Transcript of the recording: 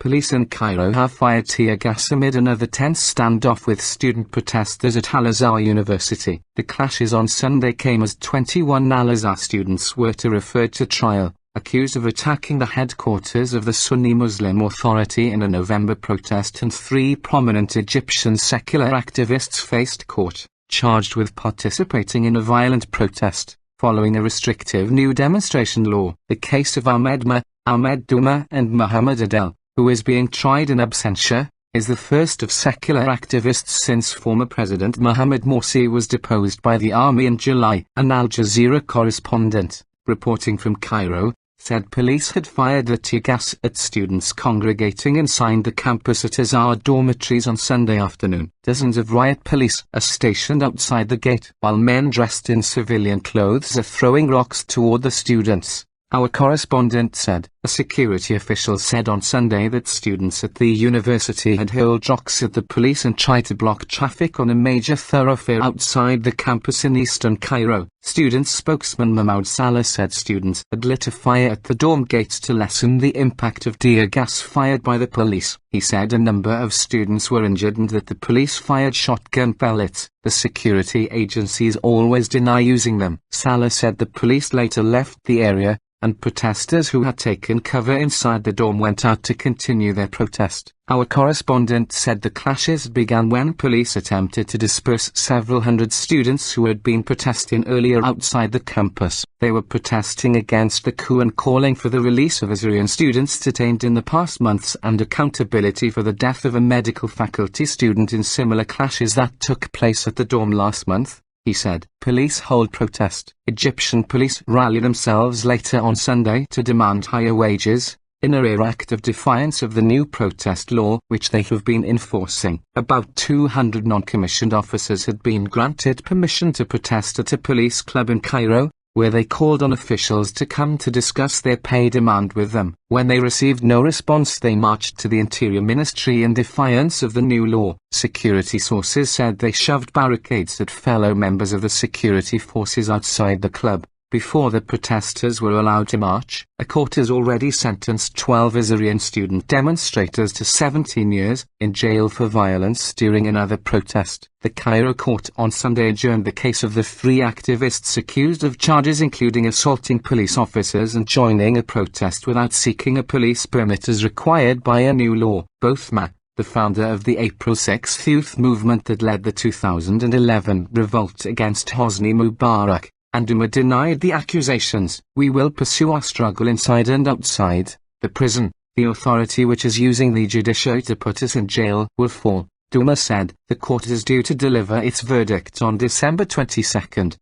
Police in Cairo have fired tear gas amid another tense standoff with student protesters at al-Azhar University. The clashes on Sunday came as 21 al-Azhar students were referred to trial, accused of attacking the headquarters of the Sunni Muslim Authority in a November protest, and 3 prominent Egyptian secular activists faced court, charged with participating in a violent protest, following a restrictive new demonstration law. The case of Ahmed Maher, Douma and Mohammed Adel, who is being tried in absentia, is the first of secular activists since former President Mohamed Morsi was deposed by the army in July. An Al Jazeera correspondent, reporting from Cairo, said police had fired the tear gas at students congregating inside the campus at Azhar Dormitories on Sunday afternoon. Dozens of riot police are stationed outside the gate, while men dressed in civilian clothes are throwing rocks toward the students. Our correspondent said. A security official said on Sunday that students at the university had hurled rocks at the police and tried to block traffic on a major thoroughfare outside the campus in eastern Cairo. Student spokesman Mohammed Salah said students had lit a fire at the dorm gates to lessen the impact of tear gas fired by the police. He said a number of students were injured and that the police fired shotgun pellets. The security agencies always deny using them. Salah said the police later left the area, and protesters who had taken cover inside the dorm went out to continue their protest. Our correspondent said the clashes began when police attempted to disperse several hundred students who had been protesting earlier outside the campus. They were protesting against the coup and calling for the release of Azerian students detained in the past months and accountability for the death of a medical faculty student in similar clashes that took place at the dorm last month. He said. Police hold protest. Egyptian police rallied themselves later on Sunday to demand higher wages, in a rare act of defiance of the new protest law which they have been enforcing. About 200 non-commissioned officers had been granted permission to protest at a police club in Cairo, where they called on officials to come to discuss their pay demand with them. When they received no response, they marched to the Interior Ministry in defiance of the new law. Security sources said they shoved barricades at fellow members of the security forces outside the club. Before the protesters were allowed to march, a court has already sentenced 12 Azerian student demonstrators to 17 years in jail for violence during another protest. The Cairo court on Sunday adjourned the case of the 3 activists accused of charges including assaulting police officers and joining a protest without seeking a police permit as required by a new law. Both Maher, the founder of the April 6 youth movement that led the 2011 revolt against Hosni Mubarak, and Douma denied the accusations. We will pursue our struggle inside and outside the prison. The authority which is using the judiciary to put us in jail will fall, Douma said. The court is due to deliver its verdict on December 22.